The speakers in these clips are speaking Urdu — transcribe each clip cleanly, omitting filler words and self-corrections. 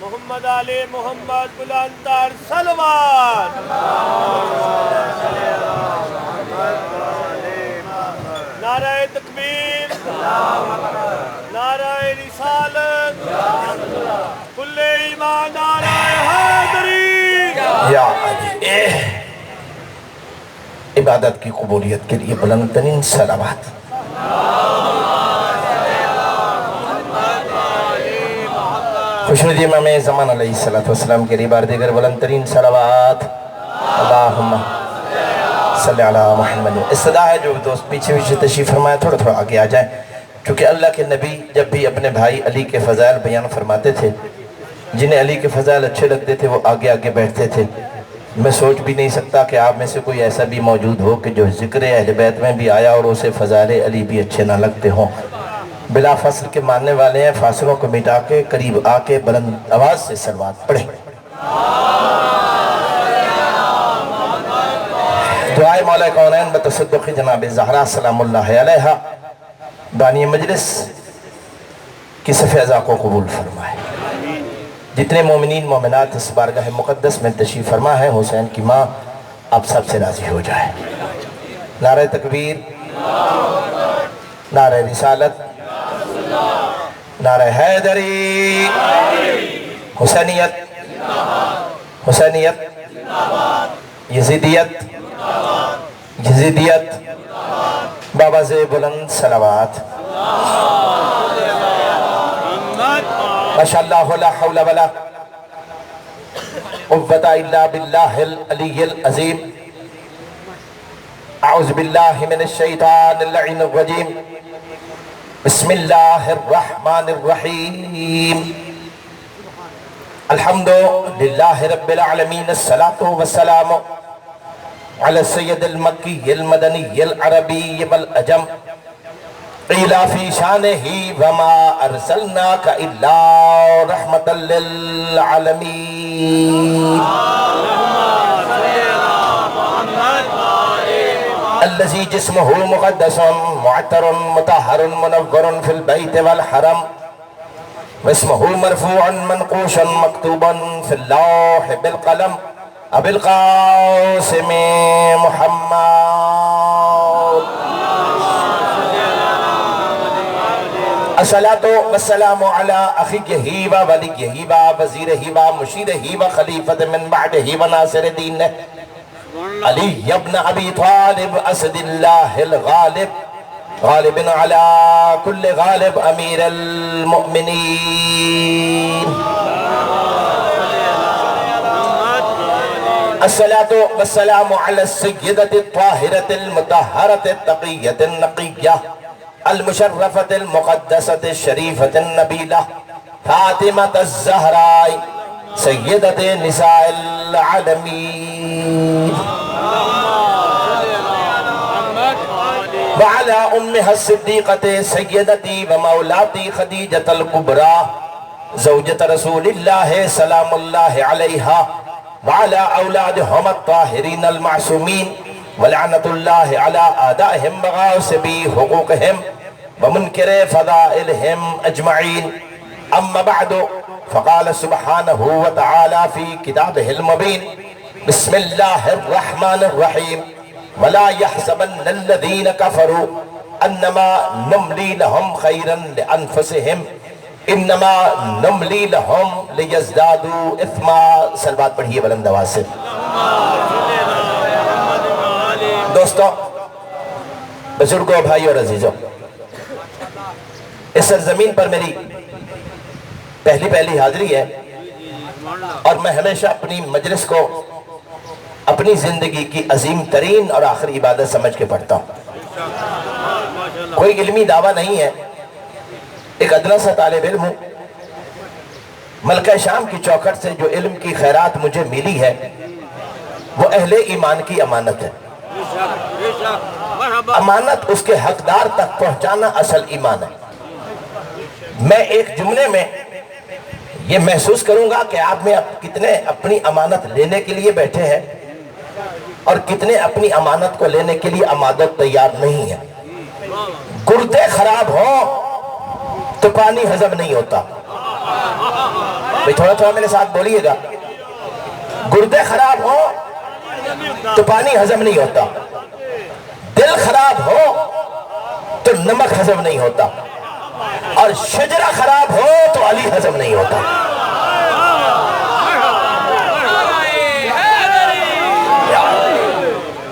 محمد علی محمد بلندر صلوات نعرہ تکبیر نعرہ رسالت کل ایمان نعرہ حیدری یا علی عبادت کی قبولیت کے لیے بلند ترین صلوات خوشنودی امام زمان علیہ السلام کے لیے بار دیگر بلند ترین صلوات اللہم صلی علی محمد. استدعا ہے جو دوست پیچھے تشریف فرمایا تھوڑا تھوڑا آگے آ جائیں، کیونکہ اللہ کے نبی جب بھی اپنے بھائی علی کے فضائل بیان فرماتے تھے، جنہیں علی کے فضائل اچھے لگتے تھے وہ آگے آگے بیٹھتے تھے. میں سوچ بھی نہیں سکتا کہ آپ میں سے کوئی ایسا بھی موجود ہو کہ جو ذکر اہل بیت میں بھی آیا اور اسے فضائل علی بھی اچھے نہ لگتے ہوں. بلا فاصل کے ماننے والے ہیں، فاصلوں کو مٹا کے قریب آ کے بلند آواز سے صلوات پڑھیں. دعائے مولا کونین بتصدق جناب زہرا سلام اللہ علیہا بانی مجلس کی صفِ عزا کو قبول فرمائے. جتنے مومنین مومنات اس بارگاہ مقدس میں تشریف فرما ہے، حسین کی ماں آپ سب سے راضی ہو جائے. نعرہ تکبیر، نعرہ رسالت، نعرہ حیدری، حسینیت، حسینیت، یزیدیت، یزیدیت، بابا سے بلند صلوات. ماشاءاللہ لا حول ولا قوة الا باللہ العلی العظیم. اعوذ باللہ من الشیطان اللعین الرجیم. بسم اللہ الرحمن الرحیم. الحمد للہ رب العالمین. الصلاة والسلام علی السید المکی المدنی العربی والعجم. قیل فی شانہ وما ارسلناک الا رحمتا للعالمین. الذي جسمه مقدس معطر مطهر منور في البيت والحرم واسمه مرفوع منقوش مكتوبا في اللوح بالقلم أبي القاسم محمد. الصلاة والسلام على أخيه ووليه ووزيره ومرشده وخليفة من بعده وناصر دينه علی ابن ابی طالب اسد اللہ الغالب غالب علی کل غالب امیر المؤمنین. الصلاة والسلام علی السیدة الطاہرة المطہرة التقیة النقیة المشرفة المقدسة الشریفة النبیلة فاطمة الزہراء سیدة نساء العالمین. وعلى أمها الصديقة سيدتي ومولاتي خديجة الكبرى زوجة رسول الله سلام الله عليها وعلى أولادهم الطاهرين المعصومين ولعنة الله على أعدائهم وغاصبي حقوقهم ومنكر فضائلهم أجمعين. أما بعد فقال سبحانه وتعالى في كتابه المبين بسم الله الرحمن الرحيم. ولا يحسبن الذين كفروا انما نملي لهم خيرا لانفسهم انما نملي لهم ليزدادوا اثما. صلوات پڑھیے بلند آواز سے. دوستو، بزرگوں، بھائیوں اور عزیزوں، اس سرزمین پر میری پہلی حاضری ہے اور میں ہمیشہ اپنی مجلس کو اپنی زندگی کی عظیم ترین اور آخری عبادت سمجھ کے پڑھتا ہوں. کوئی علمی دعویٰ نہیں ہے، ایک ادنا سا طالب علم ہوں. ملکہ شام کی چوکھٹ سے جو علم کی خیرات مجھے ملی ہے وہ اہل ایمان کی امانت ہے. امانت اس کے حقدار تک پہنچانا اصل ایمان ہے. میں ایک جملے میں یہ محسوس کروں گا کہ آپ میں کتنے اپنی امانت لینے کے لیے بیٹھے ہیں اور کتنے اپنی امانت کو لینے کے لیے امانت تیار نہیں ہے. گردے خراب ہوں تو پانی ہضم نہیں ہوتا. بھئی تھوڑا تھوڑا میرے ساتھ بولیے گا. گردے خراب ہو تو پانی ہضم نہیں ہوتا, دل خراب ہو تو نمک ہضم نہیں ہوتا, اور شجرہ خراب ہو تو علی ہضم نہیں ہوتا.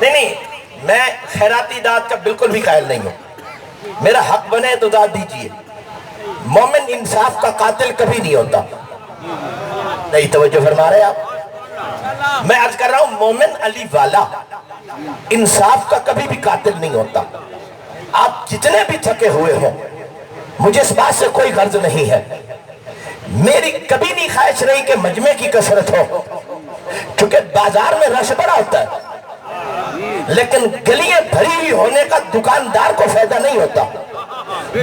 نہیں, میں خیراتی داد کا بالکل بھی قائل نہیں ہوں. میرا حق بنے تو داد دیجئے. مومن انصاف کا قاتل کبھی نہیں ہوتا. نہیں توجہ فرما رہے آپ؟ میں عرض کر رہا ہوں مومن علی والا انصاف کا کبھی بھی قاتل نہیں ہوتا. آپ جتنے بھی تھکے ہوئے ہوں, مجھے اس بات سے کوئی غرض نہیں ہے. میری کبھی نہیں خواہش رہی کہ مجمع کی کثرت ہو, چونکہ بازار میں رش بڑا ہوتا ہے, لیکن گلیاں بھری ہوئی ہونے کا دکاندار کو فائدہ نہیں ہوتا.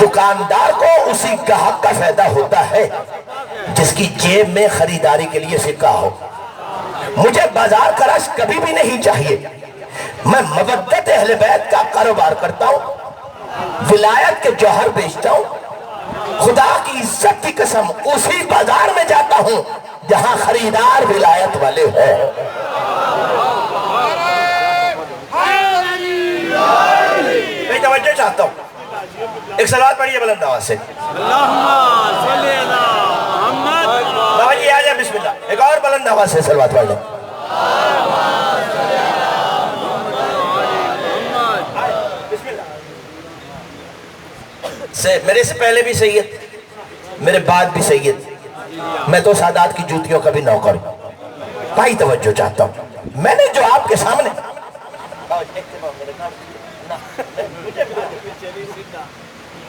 دکاندار کو اسی گاہک کا فائدہ ہوتا ہے جس کی جیب میں خریداری کے لیے سکہ ہو. مجھے بازار کا رش کبھی بھی نہیں چاہیے. میں مودت اہل بیت کا کاروبار کرتا ہوں, ولایت کے جوہر بیچتا ہوں. خدا کی عزت کی قسم اسی بازار میں جاتا ہوں جہاں خریدار ولایت والے ہیں. میں توجہ چاہتا ہوں, ایک صلوات پڑھیے بلند آواز سے. بابا جی آجائیں, بسم اللہ. ایک اور بلند آواز سے صلوات پڑھ لیں. میرے سے پہلے بھی سید, میرے بعد بھی سید. میں تو سادات کی جوتیوں کا بھی نوکر. بھائی توجہ چاہتا ہوں, میں نے جو آپ کے سامنے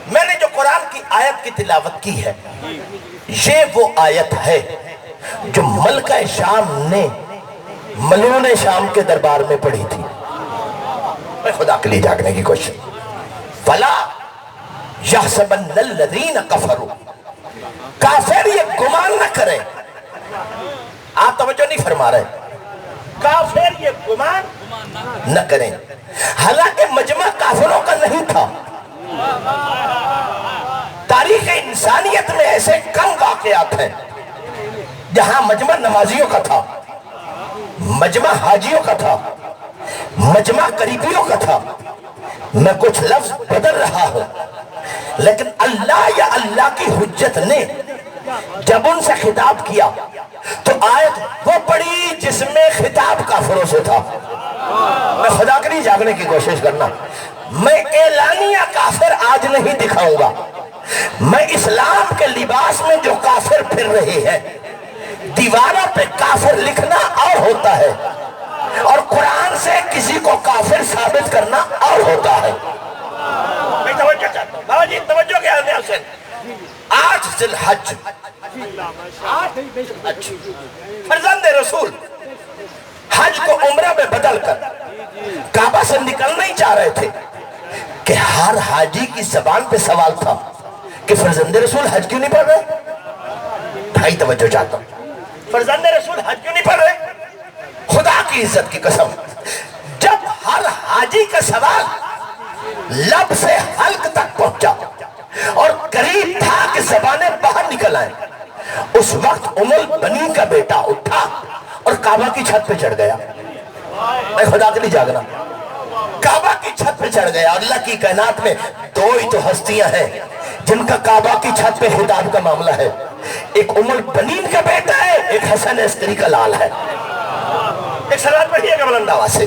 میں نے جو قرآن کی آیت کی تلاوت کی ہے, یہ وہ آیت ہے جو ملکہ شام نے ملون شام کے دربار میں پڑھی تھی. میں خدا کے لیے جاگنے کی کوشش. فلا یحسبن الذین کفروا, کافر یہ گمان نہ کریں. آپ توجہ نہیں فرما رہے. کافر یہ گمان نہ کریں, حالانکہ مجمع کافروں کا نہیں تھا. تاریخ انسانیت میں ایسے کم واقعات ہیں جہاں مجمع نمازیوں کا تھا, مجمع حاجیوں کا تھا, مجمع قریبیوں کا تھا. میں کچھ لفظ بدل رہا ہوں, لیکن اللہ یا اللہ کی حجت نے جب ان سے خطاب کیا تو آیت وہ پڑھی جس میں خطاب کافروں سے تھا. میں خدا کے لیے جاگنے کی کوشش کرنا. میں اعلانیہ کافر آج نہیں دکھاؤں گا. میں اسلام کے لباس میں جو کافر پھر رہے ہیں, دیواروں پہ کافر لکھنا اور ہوتا ہے, اور قرآن سے کسی کو کافر ثابت کرنا اور ہوتا ہے. میں توجہ چاہتا ہوں. بابا جی توجہ کیا ہے حسین. 8 ذی الحج فرزند رسول حج کو عمرہ میں بدل کر کعبہ سے نکلنا ہی چاہ رہے تھے کہ ہر حاجی کی زبان پہ سوال تھا کہ فرزند رسول حج کیوں نہیں پڑھ رہے. بھائی توجہ چاہتا ہوں, فرزند رسول حج کیوں نہیں پڑھ رہے. خدا کی عزت کی قسم, جب ہر حاجی کا سوال لب سے حلق تک پہنچا اور قریب تھا کہ زبانیں باہر نکل آئیں, اس وقت ام البنین کا بیٹا اٹھا اور کعبہ کی چھت پہ چڑھ گیا. میں خدا کے لیے جاگنا. کعبہ کی چھت پہ چڑھ گیا. اللہ کی کائنات میں دو ہی تو ہستیاں ہیں جن کا کعبہ کی چھت پہ خطاب کا معاملہ ہے. ایک ام البنین کا بیٹا ہے, ایک حسن عسکری کا لال ہے. ایک صلوات پڑھیے گا بلند آواز سے.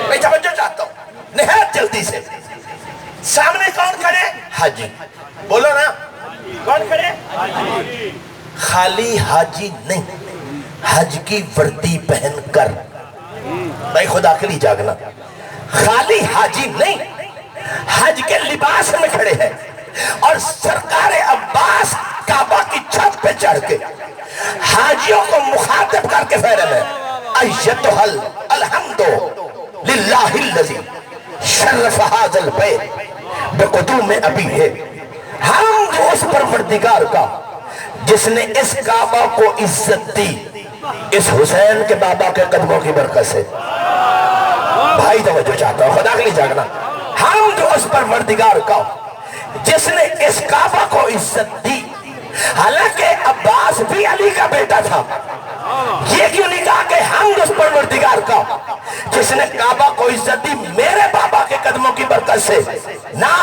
میں توجہ چاہتا ہوں نہایت جلدی سے. سامنے کون کھڑے؟ حاجی. بولو نا, کون کھڑے؟ خالی حاجی نہیں, حج کی وردی پہن کر. بھائی خدا کے لیے جاگنا. خالی حاجی نہیں, حج کے لباس میں کھڑے ہیں, اور سرکار عباس کعبہ کی چھت پہ چڑھ کے حاجیوں کو مخاطب کر کے فرمایا ایتھا الحمد للہ الذی شرف ھذا البیت بقدوم ابیہ. ہم اس پروردگار کا جس نے اس کعبہ کو عزت دی اس حسین کے بابا کے قدموں کی برکت سے. بھائی توجہ چاہتا ہوں, خدا کے لیے جاگنا. ہم جو اس پروردگار کا جس نے اس کعبہ کو عزت دی، حالانکہ عباس بھی علی کا بیٹا تھا، یہ کیوں نہیں کہا کہ حمد اس پروردگار کا جس نے کعبہ کو عزت دی میرے بابا کے قدموں کی برکت سے، نہ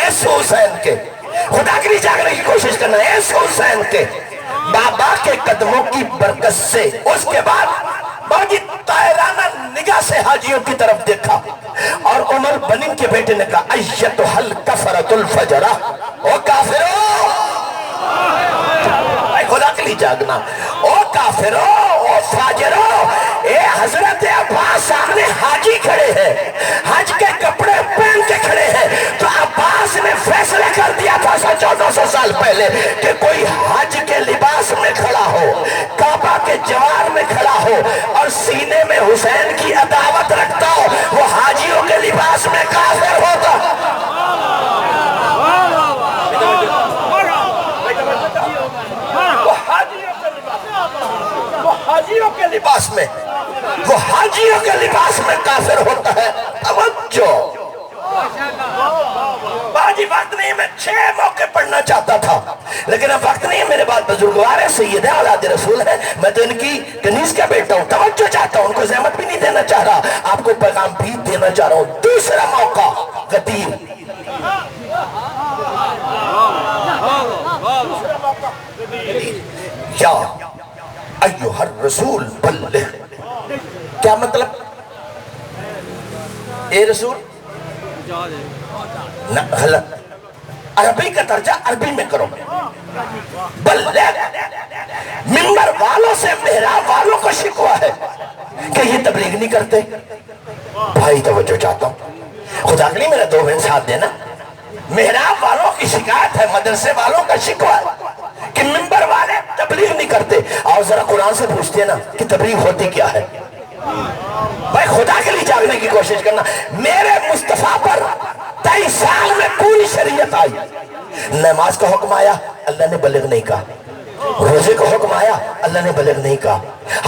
اس حسین کے، خدا کے لیے جاگنے کی کوشش کرنا، اس حسین کے بابا کے قدموں کی برکت سے۔ اس کے بعد بڑی طائرانہ نگاہ سے حاجیوں کی طرف دیکھا اور عمر بنی کے بیٹے نے کہا ایتھا الکفرۃ الفجرہ، او کافروں، خدا کے لیے جاگنا، او کافروں، او فاجروں، اے حضرت عباس سامنے حاجی کھڑے ہیں، حج کے کپڑے پہن کے کھڑے ہیں، تو عباس نے فیصلہ کر دیا تھا 1400 سال پہلے کہ کوئی حج کے لباس میں کھڑا ہو، کعبہ کے جوار میں کھڑا ہو اور سینے میں حسین کی عداوت رکھتا ہو، وہ حاجیوں کے لباس میں کافر ہوتا۔ وہ حاجیوں کے لباس میں کافر ہوتا ہے۔ توجہ، باجی وقت نہیں، میں 6 موقع پڑھنا چاہتا تھا لیکن اب وقت نہیں ہے، میرے بعد بزرگوار ہے، سید ہے، اولاد رسول ہے، میں تو ان کی کنیز کا بیٹا ہوں، توجہ چاہتا ہوں، ان کو زحمت بھی نہیں دینا چاہ رہا، آپ کو پیغام بھی دینا چاہ رہا ہوں۔ دوسرا موقع غدیر، یا ایھا الرسول بلغ، کیا مطلب؟ اے رسول، نہ غلط، عربی کا درجہ عربی میں کرو، بلغ، منبر والوں سے محراب والوں کو شکوہ ہے کہ یہ تبلیغ نہیں کرتے۔ بھائی توجہ چاہتا ہوں، خدا کے لیے میرا 2 منٹ ساتھ دینا، محراب والوں کی شکایت ہے، مدرسے والوں کا شکوہ ہے کہ منبر والے تبلیغ نہیں کرتے۔ اور ذرا قرآن سے پوچھتے ہیں نا کہ تبلیغ ہوتی کیا ہے؟ بھائی خدا کے لیے جاگنے کی کوشش کرنا۔ میرے مصطفیٰ پر 23 سال میں پوری شریعت آئی، نماز کا حکم آیا، اللہ نے بلغ نہیں کہا، روزے کا حکم آیا، اللہ نے بلغ نہیں کہا،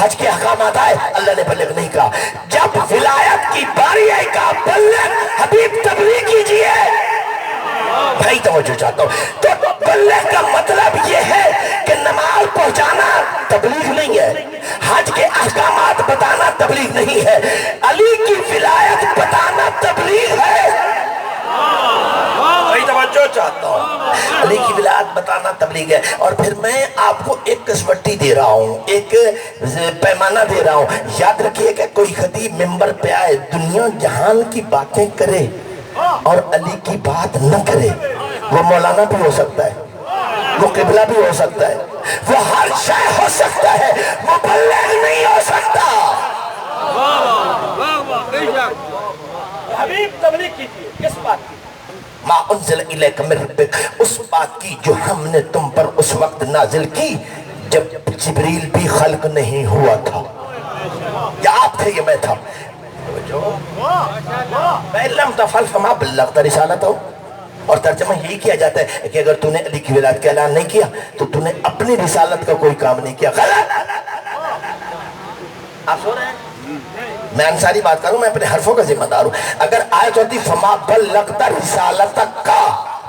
حج کے احکامات آئے، اللہ نے بلغ نہیں کہا۔ جب ولایت کی باری آئی کہا بلغ، حبیب تبلیغ کیجئے۔ بھائی توجہ چاہتا ہوں، تو بلغ کا مطلب یہ ہے کہ نماز پہنچانا تبلیغ نہیں ہے، حج کے احکامات بتانا تبلیغ نہیں ہے، علی کی ولایت بتانا تبلیغ ہے۔ بھائی توجہ چاہتا ہوں، علی کی ولایت بتانا تبلیغ ہے۔ اور پھر میں آپ کو ایک کسوٹی دے رہا ہوں، ایک پیمانہ دے رہا ہوں، یاد رکھیے کہ کوئی خطیب ممبر پہ آئے، دنیا جہان کی باتیں کرے اور علی کی بات نہ کرے، وہ مولانا بھی ہو سکتا ہے، وہ قبلہ بھی ہو سکتا ہے، وہ ہر شے ہو سکتا ہے، وہ بلغ نہیں ہو سکتا۔ حبیب تبلیغ کی تھی کس بات کی؟ ما انزل الیک من ربک، اس بات کی جو ہم نے تم پر اس وقت نازل کی جب جبریل بھی خلق نہیں ہوا تھا، یا آپ تھے یا میں تھا۔ فَإِن لَمْ تَفْعَلْ فَمَا بَلَّغْتَ رِسَالَتَهُ، اور ترجمہ یہی کیا جاتا ہے کہ اگر تو نے علی کی ولایت کا اعلان نہیں کیا تو تو نے اپنی رسالت کا کوئی کام نہیں کیا۔ غلط۔ آپ سو رہے ہیں؟ میں انصاری بات کروں، میں اپنے حرفوں کا ذمہ دار ہوں۔ اگر آیت ہوتی فَمَا بَلَّغْتَ رِسَالَتَكَ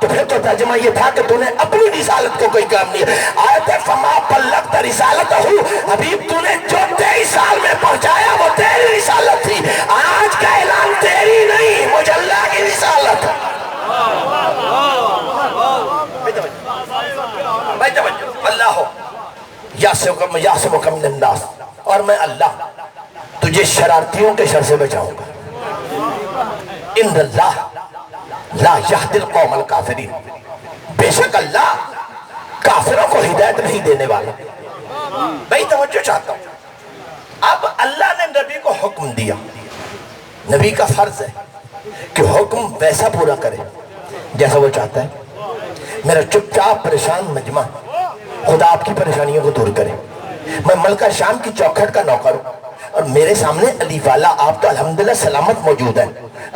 تو پھر تو ترجمہ یہ تھا کہ تو نے اپنی رسالت کو کوئی کام نہیں ہے۔ آیت ہے فَمَا بَلَّغْتَ رِسَالَتَهُ، حبیب تو نے جو 23 سال میں پہنچایا وہ تیری رسالت تھی، آج کا اعلان تیری نہیں، مجھے اللہ کی رسالت ہے۔ بھائی توجہ، اللہ ہو یعصمک من الناس، اور میں اللہ تجھے شرارتیوں کے شر سے بچاؤں گا۔ ان اللہ لا یہدی القوم الکافرین، بے شک اللہ کافروں کو ہدایت نہیں دینے والا۔ بھائی توجہ چاہتا ہوں، اب اللہ نے نبی کو حکم دیا، نبی کا فرض ہے کہ حکم ویسا پورا کرے جیسا وہ چاہتا ہے۔ میرا چپ چاپ پریشان مجمع خدا آپ کی پریشانیوں کو دور کرے۔ میں ملکہ شام کی چوکھٹ کا نوکر ہوں اور میرے سامنے علی والا آپ تو الحمدللہ سلامت موجود ہے،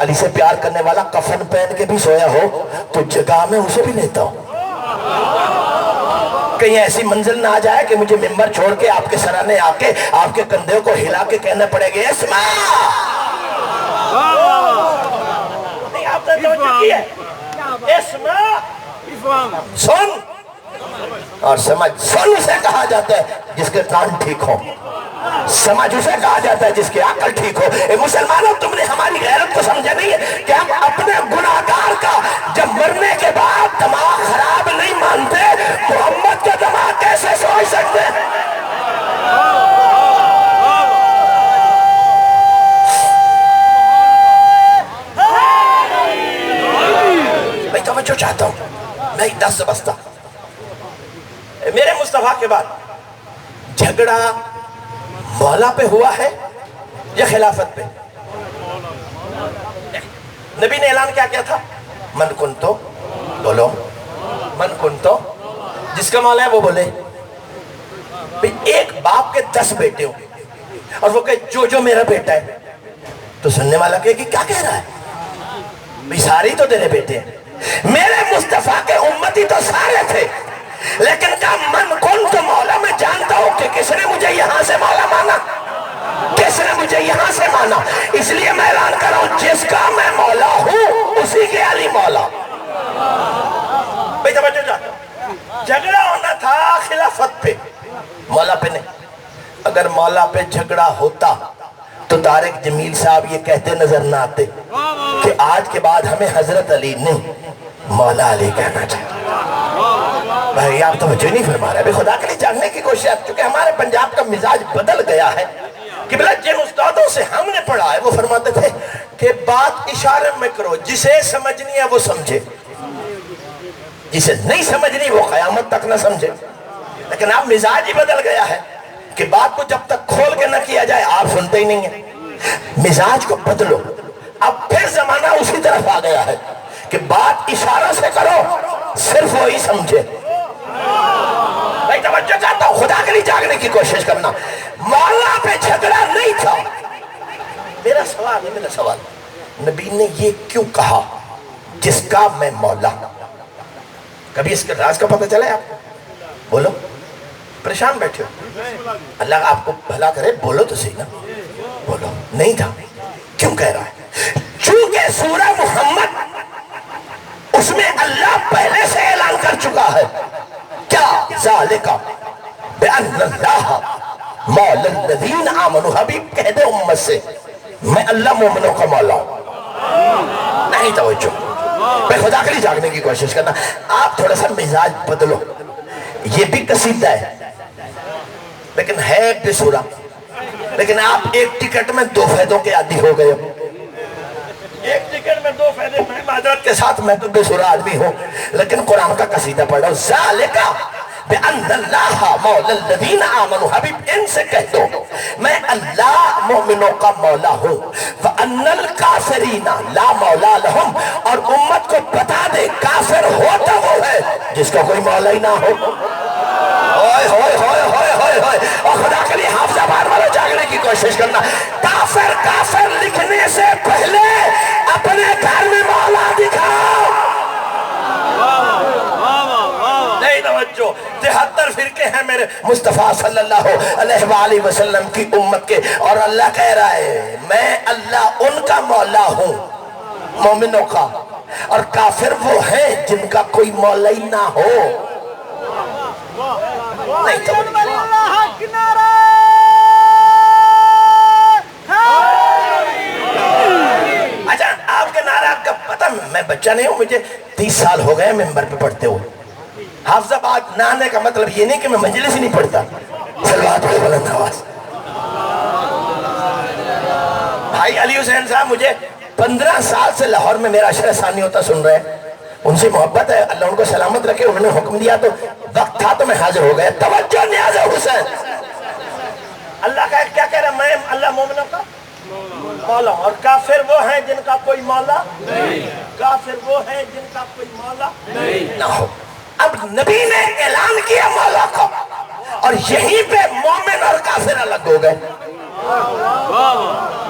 علی سے پیار کرنے والا کفن پہن کے بھی سویا ہو تو جگہ میں اسے بھی لیتا ہوں۔ کہیں ایسی منزل نہ آ جائے کہ مجھے ممبر چھوڑ کے آپ کے سرانے آ کے آپ کے کندھے کو ہلا کے کہنا پڑے گا اسمع۔ نہیں آپ نے توجہ کی ہے، اسمع سن اور سمجھ. سن اسے کہا جاتا ہے جس کے کان ٹھیک ہو. سمجھ اسے کہا جاتا ہے جس کی عقل ٹھیک ہو. اے مسلمانوں, تم نے ہماری غیرت کو سمجھا نہیں ہے کہ ہم اپنے گناہگار کا جب مرنے کے بعد دماغ خراب نہیں مانتے, محمد کا دماغ کیسے سوچ سکتے ہیں؟ میں توجہ چاہتا ہوں, میں ایک دس بستا. میرے مصطفیٰ کے بعد جھگڑا مولا پہ ہوا ہے یا خلافت پہ؟ نبی نے اعلان کیا تھا؟ من کنتو, بولو من کنتو, جس کا مولا ہے وہ بولے. ایک باپ کے 10 بیٹے ہوں اور وہ کہے جو میرا بیٹا ہے, تو سننے والا کہے کہ کیا کہہ رہا ہے؟ سارے تو تیرے بیٹے ہیں. میرے مصطفیٰ کے امتی تو سارے تھے, لیکن کہا من کنتو مولا, میں جانتا ہوں کہ کس نے مجھے یہاں سے مولا مانا, کس نے مجھے یہاں سے مانا, اس لیے میں اعلان کر رہا ہوں جس کا میں مولا ہوں اسی کے علی مولا. بھئی توجہ چاہتا ہوں, جھگڑا ہونا تھا خلافت پہ, مولا پہ نہیں. اگر مولا پہ جھگڑا ہوتا تو طارق جمیل صاحب یہ کہتے نظر نہ آتے کہ آج کے بعد ہمیں حضرت علی نہیں مولا علی کہنا چاہیے. بھائی آپ توجہ نہیں فرما رہے. خدا کے لیے جاننے کی کوشش ہے, چونکہ ہمارے پنجاب کا مزاج بدل گیا ہے کہ بلا جن استادوں سے ہم نے پڑھا ہے وہ فرماتے تھے کہ بات اشارے میں کرو, جسے سمجھنی ہے وہ سمجھے, جسے نہیں سمجھنی وہ قیامت تک نہ سمجھے. لیکن اب مزاج ہی بدل گیا ہے کہ بات کو جب تک کھول کے نہ کیا جائے آپ سنتے ہی نہیں ہیں. مزاج کو بدلو. اب پھر زمانہ اسی طرف آ گیا ہے کہ بات اشارہ سے کرو, صرف وہی سمجھے. بھائی توجہ چاہتا ہوں, خدا کے لیے جاگنے کی کوشش کرنا. مولا پہ جھگڑا نہیں تھا. میرا سوال ہے, میرا سوال, نبی نے یہ کیوں کہا جس کا میں مولا؟ کبھی اس کے راز کا پتہ چلا ہے آپ کو؟ بولو, پریشان بیٹھے ہو, اللہ آپ کو بھلا کرے, بولو تو صحیح نا, بولو. نہیں تھا. کیوں کہہ رہا ہے؟ چونکہ سورہ محمد اس میں اللہ پہلے سے اعلان کر چکا ہے کیا ذالکا بأن اللہ مولا الذین آمنوا. حبیب کہہ دے امت سے میں اللہ مومنوں کا مولا ہوں. نہیں توجہ, میں خدا کے لیے جاگنے کی کوشش کرنا. آپ تھوڑا سا مزاج بدلو. یہ بھی قصیدہ ہے لیکن ہے بے سورہ, لیکن آپ ایک ٹکٹ میں 2 فائدوں کے عادی ہو گئے ہو. ایک ٹکٹ میں 2 فائدے. میں معذرت کے ساتھ میں تو بے سورہ آدمی ہوں, لیکن قرآن کا قصیدہ پڑھ رہا ہوں. ذالکا بأن اللہ مولا الذین آمنوا. حبیب ان سے کہہ دو میں اللہ مومنوں کا مولا ہوں. وَأَنَّ الْكَافِرِينَ لَا مَوْلَا لَهُمْ. اور امت کو بتا دے کافر ہوتا وہ ہے جس کا کوئی مولا ہی نہ ہو. ہوئے ہوئے ہوئے ہوئے ہوئے ہوئے. اور خدا کے لیے حافظہ بار والا جاگنے کی کوشش کرنا. کافر کافر لکھنے سے پہلے اپنے گھر میں مولا دکھاؤ. نہیں توجہ. 73 فرقے ہیں میرے مصطفیٰ صلی اللہ علیہ وآلہ وسلم کی امت کے, اور اللہ کہہ رہا ہے میں اللہ ان کا مولا ہوں مومنوں کا, اور کافر وہ ہیں جن کا کوئی مولا ہی نہ ہو. نہیں توجہ. اچھا آپ کے نعرہ کا پتہ, میں بچہ نہیں ہوں, مجھے 30 سال ہو گئے ممبر پہ پڑھتے ہوئے. حافظ آباد نہ آنے کا مطلب یہ نہیں کہ میں مجلس ہی نہیں پڑھتا. صلوات پہ بلند آواز. بھائی علی حسین صاحب مجھے 15 سال سے لاہور میں میرا عشرہ ثانی ہوتا سن رہے ہیں, ان سے محبت ہے, اللہ ان کو سلامت رکھے. انہوں نے حکم دیا تو وقت تھا تو میں حاضر ہو گیا. توجہ نیاز حسین. اللہ کا کیا کہہ رہا ہے؟ میں اللہ مومنوں کا مولا, اور کافر وہ ہیں جن کا کوئی مولا نہیں. کافر وہ ہیں جن کا کوئی مولا نہیں نہ ہو. اب نبی نے اعلان کیا مولا کا, اور یہیں پہ مومن اور کافر الگ ہو گئے.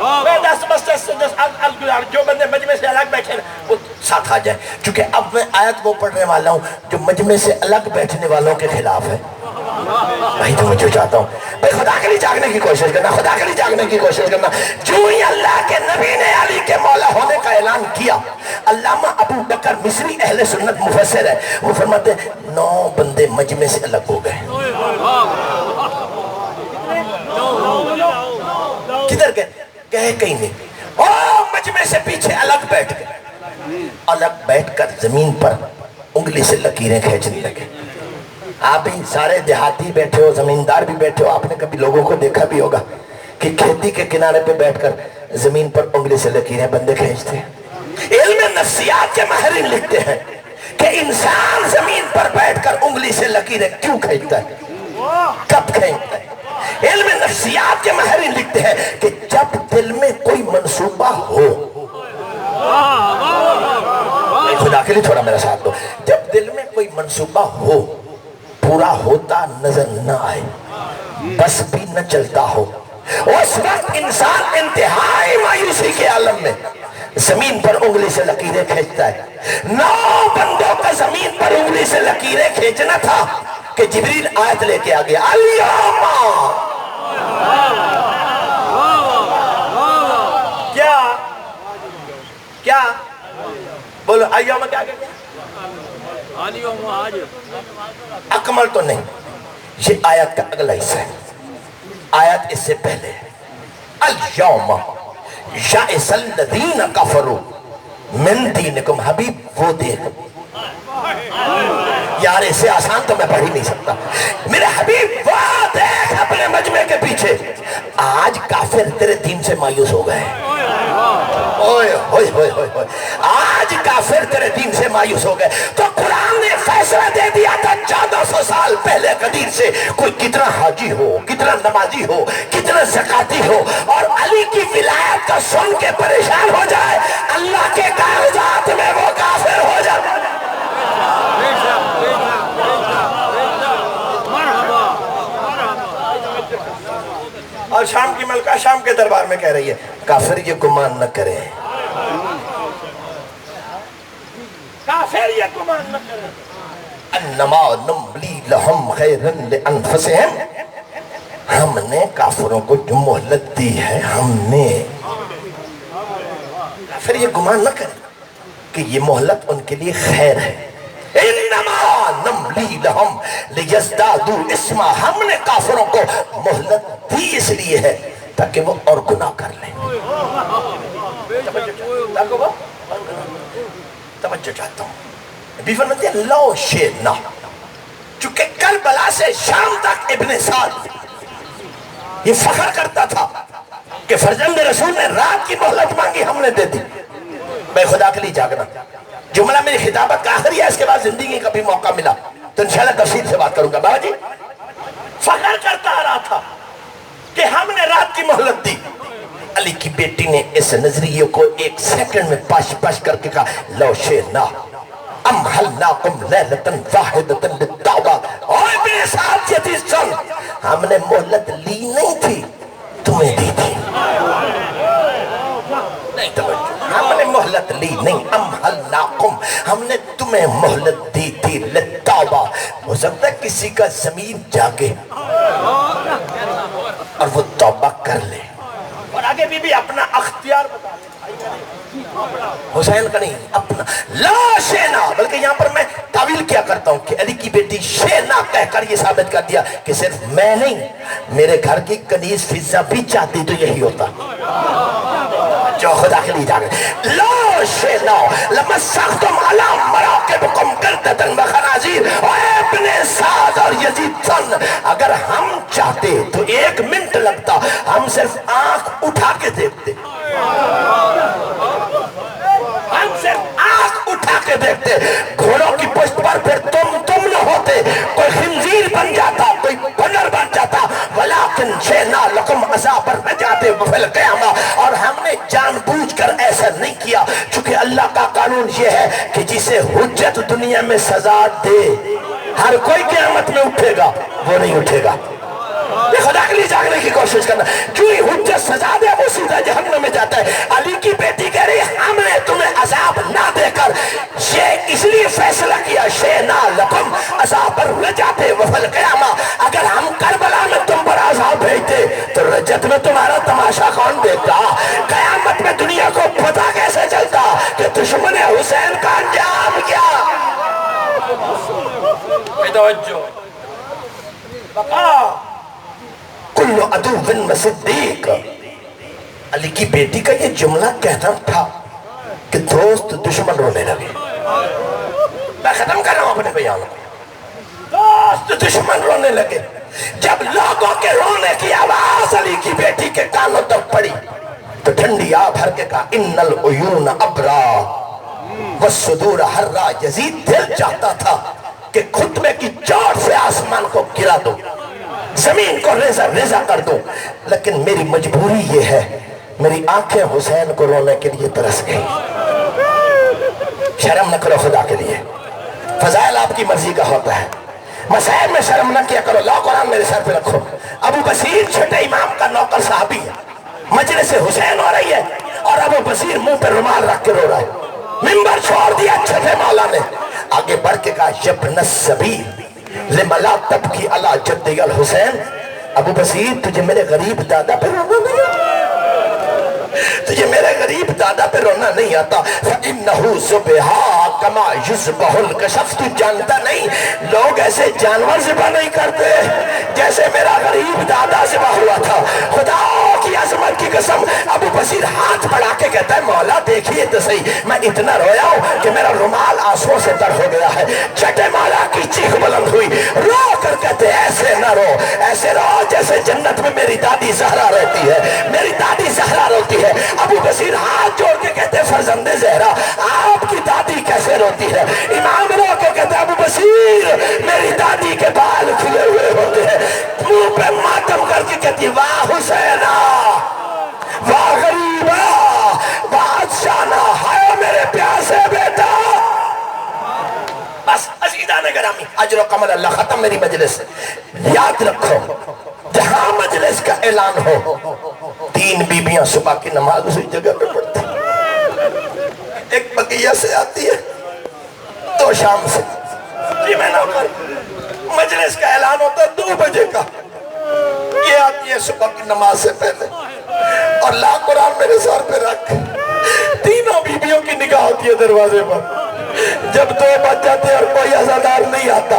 میں 10 بستے سے 10 جو بندے مجمع سے الگ بیٹھے وہ ساتھ آ جائیں، چونکہ اب میں آیت وہ پڑھنے والا ہوں جو مجمع سے الگ بیٹھنے والوں کے خلاف ہے۔ بھائی تو میں جو چاہتا ہوں بھائی خدا کے لیے جاگنے کی کوشش کرنا، خدا کے لیے جاگنے کی کوشش کرنا۔ جو ہی اللہ کے نبی نے علی کے مولا ہونے کا اعلان کیا، علامہ ابو بکر مصری اہل سنت مفسر ہے، وہ فرماتے ہیں 9 بندے مجمع سے الگ ہو گئے۔ کدھر گئے؟ کہے کہیں نہیں، مجمع سے پیچھے الگ بیٹھ گئے، الگ بیٹھ کر زمین پر انگلی سے لکیریں کھینچنے لگے۔ آپ بھی سارے دیہاتی بیٹھے ہو، زمیندار بھی بیٹھے ہو، آپ نے کبھی لوگوں کو دیکھا بھی ہوگا کہ کھیتی کے کنارے پہ بیٹھ کر زمین پر انگلی سے لکیریں بندے کھینچتے ہیں۔ علم نفسیات کے ماہرین لکھتے ہیں کہ انسان زمین پر بیٹھ کر انگلی سے لکیریں کیوں کھینچتا ہے، کب کھینچتا ہے؟ علم نفسیات کے ماہرین لکھتے ہیں کہ جب دل میں کوئی منصوبہ ہو، خدا کے لیے تھوڑا میرا ساتھ دو، جب دل میں کوئی منصوبہ ہو، پورا ہوتا نظر نہ آئے، بس بھی نہ چلتا ہو، اس وقت انسان انتہائی مایوسی کے عالم میں زمین پر انگلی سے لکیریں کھینچتا ہے۔ 9 بندوں کا زمین پر انگلی سے لکیریں کھینچنا تھا کہ جبریل آیت لے کے آگیا، الیوم کیا بولو ایوم کیا کہتے ہیں؟ اکمل تو نہیں، یہ آیت کا اگلا حصہ ہے، آیت اس سے پہلے الیوم یئس الذین کفروا من دینکم۔ حبیب وہ دیکھ، یار اس سے آسان تو میں پڑھ ہی نہیں سکتا، میرے حبیب وہ دیکھ اپنے مجمع کے پیچھے، آج کافر تیرے دین سے مایوس ہو گئے، اوئے ہوئے ہوئے ہوئے، آج کافر تیرے دین سے مایوس ہو گئے۔ تو قرآن نے فیصلہ دے دیا تھا 1400 سال پہلے قدیر سے، کوئی کتنا حاجی ہو، کتنا نمازی ہو، کتنا زکاتی ہو، اور علی کی ولایت کا سن کے پریشان ہو جائے، اللہ کے کاغذات میں وہ کافر ہو جائے۔ اور شام کی ملکہ شام کے دربار میں کہہ رہی ہے کافر یہ گمان نہ کریں، کافر یہ گمان نہ کریں، انما نملی لہم خیرا لانفسہم، ہم نے کافروں کو جو مہلت دی ہے، ہم نے، کافر یہ گمان نہ کریں کہ یہ مہلت ان کے لیے خیر ہے، انما نملی لہم لیزدادوا اسما، ہم نے کافروں کو مہلت دی اس لیے ہے تاکہ وہ اور گناہ کر لیں۔ توجہ چاہتا ہوں، بھی فرماتے ہیں لو شئنا، چونکہ کربلا سے شام تک ابن سعد یہ فخر کرتا تھا کہ فرزند رسول نے رات کی مہلت مانگی، ہم نے دے دی۔ بے خدا کے لیے جاگنا، جملہ میری خطابت کا آخری ہے، اس کے بعد زندگی کا بھی موقع ملا تو انشاءاللہ تفصیل سے بات کروں گا۔ بابا جی فخر کرتا آ رہا تھا کہ ہم نے رات کی مہلت دی، علی کی بیٹی نے اس نظریے کو 1 سیکنڈ میں پاش پاش کر کے کہا لو شئنا امہلناکم لیلۃ واحدۃ للتوبہ، اوہ ابن سعد یہ سن، ہم نے مہلت لی نہیں تھی، تمہیں دی تھی، نہیں توجہ، ہم نے مہلت لی نہیں، امہلناکم، ہم نے تمہیں مہلت دی تھی للتوبہ۔ ہو سکتا ہے کسی کا ضمیر جاگے اور وہ توبہ کر لے، اور آگے بھی اپنا اختیار بتا لے، حسین کا نہیں اپنا، لا شئنا، بلکہ یہاں پر میں تعویل کیا کرتا ہوں کہ علی کی بیٹی شئنا کہہ کر یہ ثابت کر دیا کہ صرف میں نہیں، میرے گھر کی کنیز فضہ بھی چاہتی تو یہی ہوتا، جو خدا کے لیے جاگے، لا شئنا لمسختم علی مراکبکم قردۃ وخنازیر، اے ابن سعد اور یزید سن، اگر ہم چاہتے تو 1 منٹ لگتا، ہم صرف آنکھ اٹھا کے دیکھتے، ہم صرف آنکھ اٹھا کے دیکھتے، گھوڑوں کی پشت پر پھر تم نہ ہوتے، کوئی خنزیر بن جاتا، کوئی بنر بن جاتا، ولیکن شئنا لکم عذاب النجات فی القیامہ، اور ہم نے جان بوجھ کر ایسا نہیں کیا، چونکہ اللہ کا قانون یہ ہے کہ جسے حجت دنیا میں سزا دے، ہر کوئی قیامت میں اٹھے گا، وہ نہیں اٹھے گا، یہ خدا کے لیے جاگنے کی کوشش کرنا. کیوں ہی حجت سزا دے وہ سیدھا جہنم میں جاتا ہے. علی کی بیٹی کہہ رہی ہم نے تمہیں عذاب نہ دے کر یہ اس لیے فیصلہ کیا شینا لکم عذاب الرجعت وفی القیامہ. اگر ہم کربلا میں تم پر عذاب بھیجتے تو رجت میں تمہارا تماشا کون دیکھتا؟ قیامت میں دنیا کو پتہ کیسے چلتا کہ دشمن حسین کا انجام کیا؟ توجہ کل عدو بن صدیق. علی کی بیٹی کا یہ جملہ کہنا تھا کہ دوست دشمن رونے لگے. میں ختم کر رہا ہوں اپنے بیان کو. دوست دشمن رونے لگے. جب لوگوں کے رونے کی آواز علی کی بیٹی کے کانوں تک پڑی تو ٹھنڈی آب بھر کے کہا ان العیون ابرا والصدور حرا. یزید دل چاہتا تھا کہ خطبے کی چوٹ سے آسمان کو گرا دو, زمین کو ریزہ ریزہ کر دو, لیکن میری مجبوری یہ ہے میری آنکھیں حسین کو رونے کے لیے ترس گئی. شرم نہ کرو خدا کے لیے, فضائل آپ کی مرضی کا ہوتا ہے. مسائل میں شرم نہ کیا کرو. لا قرآن میرے سر پہ رکھو. ابو بصیر چھٹے امام کا نوکر صحابی ہے. مجلس حسین ہو رہی ہے اور ابو بصیر منہ پہ رومال رکھ کے رو رہا ہے. منبر چھوڑ دیا چھٹے مولا نے, آگے بڑھ کے کہا یبن السبیل لما لا تبکی علی جدی الحسین. ابو بصیر تجھے میرے غریب دادا پہ رونا نہیں آتا, تجھے میرے غریب دادا پہ رونا نہیں آتا. فَإِنَّهُ ذُبِحَا كَمَا يُذْبَحُ الْكَشَفْ. تو جانتا نہیں لوگ ایسے جانور ذبح نہیں کرتے جیسے میرا غریب دادا ذبح ہوا تھا. خدا کی عظمت کی قسم ابو بصیر ہاتھ بڑھا کے کہتا ہے مولا دیکھیے تو صحیح میں اتنا رویا ہوں کہ میرا رومال آنسوؤں سے تر ہو گیا ہے. چھٹے مولا کی چیخ بلند ہوئی, رو کر کہتے ایسے نہ رو, ایسے رو جیسے جنت میں میری دادی زہرا رہتی ہے, میری دادی زہرا روتی ہے. ابو بصیر ہاتھ جوڑ کے کہتے ہیں فرزند زہرا آپ کی دادی کیسے روتی ہے؟ امام رو کے کہتے ہیں ابو بصیر میری دادی کے بال کھلے ہوئے ہوتے ہیں. منہ پہ ماتم کر کے کہتی ہے واہ حسینہ واہ غریبہ بادشاہنا ہائے میرے پیاسے بیٹا. بس عزیزان گرامی اجر و کمل اللہ ختم میری مجلس. یاد رکھو جہاں مجلس کا اعلان ہو 3 بیبیاں صبح کی نماز اسی جگہ پہ پڑھتی, ایک بقیہ سے آتی ہے 2 شام سے. جی میں نوکر, مجلس کا اعلان ہوتا ہے 2 بجے کا, یہ آتی ہے صبح کی نماز سے پہلے اور لا قرآن میرے سر پہ رکھ. تینوں بیبیوں کی نگاہ ہوتی ہے دروازے پر. جب 2 بج جاتے ہیں اور کوئی عزادار نہیں آتا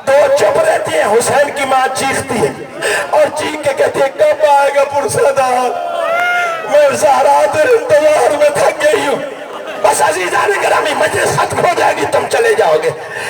2 چپ رہتی ہیں. حسین کی ماں چیختی ہے اور چیخ کے کہتی ہے کب آئے گا پرسادار, میں زہرا تیرے انتظار میں تھک گئی ہوں. بس عزیزان گرامی مجلس ختم ہو جائے گی تم چلے جاؤ گے.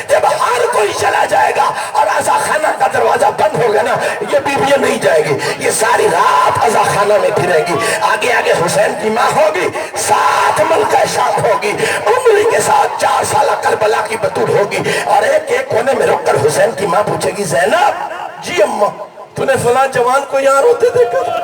جب ہر کوئی چلا جائے گا اور عزا خانہ کا دروازہ بند ہوگا نا یہ بیویاں نہیں جائے گی, یہ ساری رات عزا خانہ میں پھریں گی. آگے آگے حسین کی ماں ہوگی, ساتھ ملکہ شام ہوگی, انگلی کے ساتھ 4 سالہ کربلا کی بطور ہوگی اور ایک ایک کونے میں رکھ کر حسین کی ماں پوچھے گی زینب جی اماں تو نے فلاں جوان کو یہاں روتے دیکھا تھا؟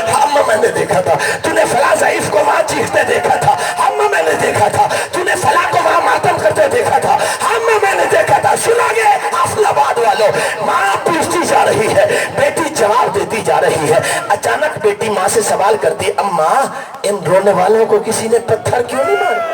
ہاں میں نے دیکھا تھا. تو نے فلاں ضعیف کو وہاں چیختے دیکھا تھا؟ ہاں میں نے دیکھا تھا. تو نے فلاں کو وہاں ماتم کرتے دیکھا تھا؟ ہاں میں نے دیکھا تھا. سنا گے حفل آباد والوں, ماں پوچھتی جا رہی ہے, بیٹی جواب دیتی جا رہی ہے. اچانک بیٹی ماں سے سوال کرتی اماں ان رونے والوں کو کسی نے پتھر کیوں نہیں مارا؟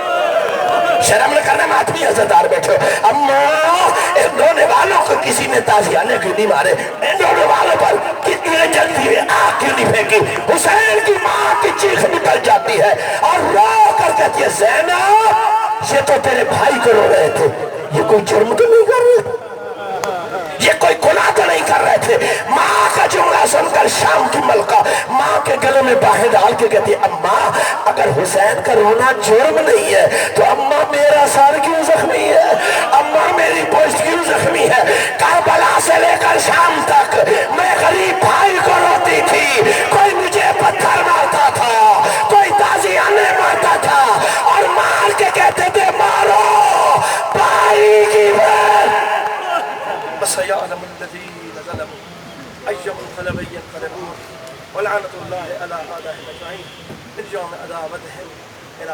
شرم نہ کرنا ماتمی عزتدار بیٹھو. اماں ان رونے والوں کو کسی نے تازیانے کیوں نہیں مارے؟ ان رونے والوں پر کتنی جلدی ہوئے آگ کیوں نہیں پھینکی؟ حسین کی ماں کی چیخ نکل جاتی ہے اور رو کر کہتی ہے زینب یہ تو تیرے بھائی کو رو رہے تھے, یہ کوئی جرم تو نہیں کر رہے, یہ کوئی گناہ تو نہیں کر رہے تھے. ماں کا جملہ سن کر شام کی ملکہ ماں کے گلے میں باہیں ڈال کے کہتی ہے اماں اگر حسین کا رونا جرم نہیں ہے تو اماں میرا سر کیوں زخمی ہے, اماں میری پشت کیوں زخمی ہے؟ کربلا سے لے کر شام تک میں غریب بھائی کو روتی تھی, کوئی مجھے پتھر مارتا تھا, کوئی تازیانے مارتا تھا اور مار کے کہتے تھے مارو بھائی کی بہن. وَسَيَعْلَمُ الَّذِينَ ظَلَمُوا أَيَّ مُنْقَلَبٍ يَنْقَلِبُونَ وَلَعْنَةُ اللَّهِ عَلَىٰ أَعْدَائِهِمْ أَجْمَعِينَ. ارجعوا عداوتهم إلى